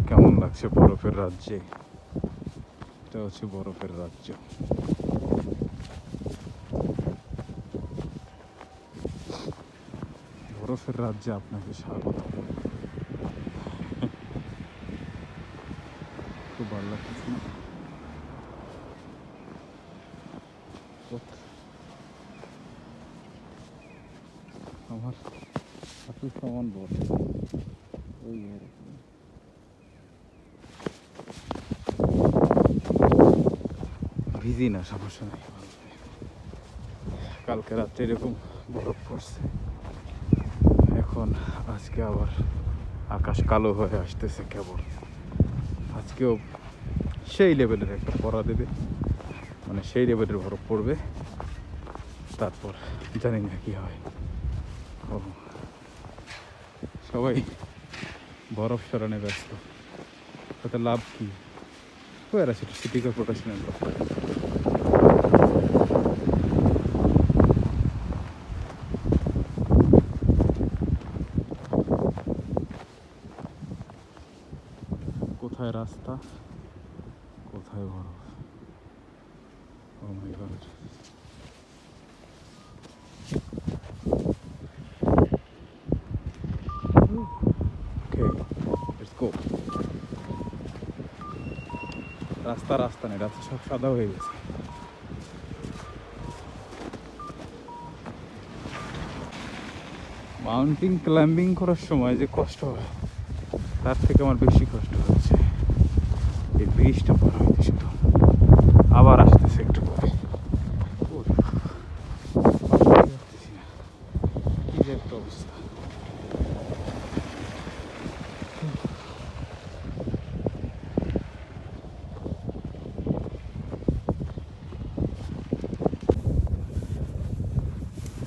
কেমন লাগছে বরফের রাজ্যে? এটা হচ্ছে বরফের রাজ্য। বরফের রাজ্যে আপনাকে স্বাগত। খুব ভালো লাগতেছে না? আমার হাঁটুর সমান বরফ। ওই ভিজি না, সমস্যা নেই। কালকে রাত্রে এরকম বরফ পড়ছে, এখন আজকে আবার আকাশ কালো হয়ে আসতেছে কেবল। আজকেও সেই লেভেলের একটা পড়া দেবে, মানে সেই লেভেলের বরফ পড়বে। তারপর জানি না কি হয়। ও সবাই বরফ সরানে ব্যস্ত, তাতে লাভ কি? কোয়ার আছে সিটি কর্পোরেশনের লোক। কোথায় রাস্তা, কোথায় বরফ? ও মাই গড। রাস্তা নেই, রাস্তা সব সাদা হয়ে গেছে। মাউন্টেন ক্লাইম্বিং করার সময় যে কষ্ট হয়, তার থেকে আমার বেশি কষ্ট হচ্ছে এই ব্রিজটা পার হইতে। শুধু আবার আসতেছে একটু পরে। কি যে একটা অবস্থা।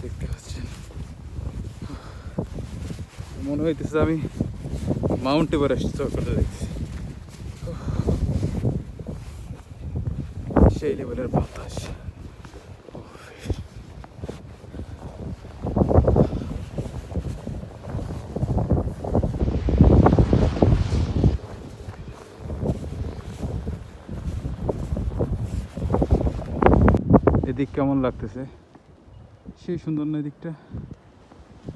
দেখতে পাচ্ছেন, মনে হইতেছে আমি মাউন্ট এভারেস্ট চড়তে দেখছি। সেই লেভেলের বাতাস। এদিক কেমন লাগতেছে? সেই সুন্দর না এদিকটা?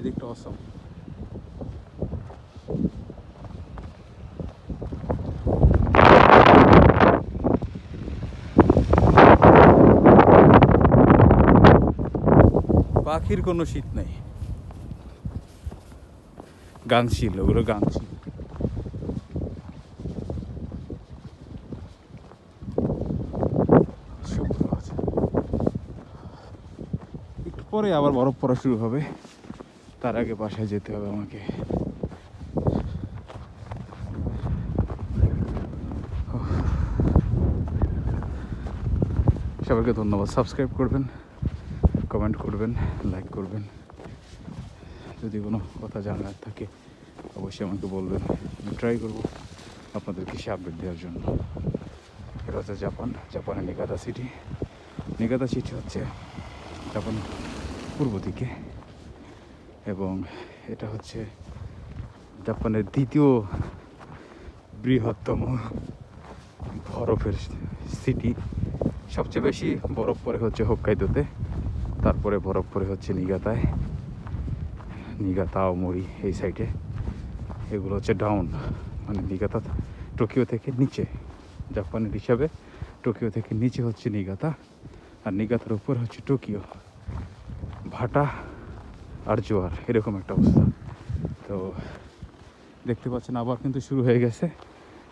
এদিকটা অসম। পাখির কোনো শীত নাই, গাংশীল, ওগুলো গাংশীল। একটু পরে আবার বরফ পড়া শুরু হবে, তার আগে বাসায় যেতে হবে আমাকে। সবাইকে ধন্যবাদ। সাবস্ক্রাইব করবেন, কমেন্ট করবেন, লাইক করবেন। যদি কোনো কথা জানার থাকে অবশ্যই আমাকে বলবেন, আমি ট্রাই করব আপনাদেরকে সে আপডেট দেওয়ার জন্য। এটা হচ্ছে জাপানের নিগাতা সিটি। নিগাতা সিটি হচ্ছে জাপানের পূর্ব দিকে, এবং এটা হচ্ছে জাপানের দ্বিতীয় বৃহত্তম বরফের সিটি। সবচেয়ে বেশি বরফ পড়ে হচ্ছে হোক্কাইদোতে, তারপরে বরফ পড়ে হচ্ছে নিগাতায়, নিগাতা আওমোরি এই সাইডে। এগুলো হচ্ছে ডাউন, মানে নিগাতা টোকিও থেকে নিচে। জাপানের হিসাবে টোকিও থেকে নিচে হচ্ছে নিগাতা, আর নিগাতার উপর হচ্ছে টোকিও। ভাটা আর জোয়ার, এরকম একটা অবস্থা। তো দেখতে পাচ্ছেন আবার কিন্তু শুরু হয়ে গেছে।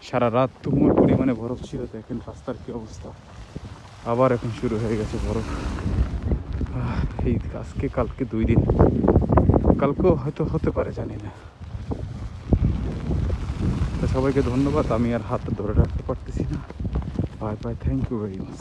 সারা রাত তুমুল পরিমাণে বরফ ছিল, দেখেন রাস্তার কি অবস্থা। আবার এখন শুরু হয়ে গেছে বরফ। এই আজকে কালকে 2 দিন, কালকেও হয়তো হতে পারে, জানি না। তো সবাইকে ধন্যবাদ। আমি আর হাত ধরে রাখতে পারতেছি না। Bye bye, thank you very much.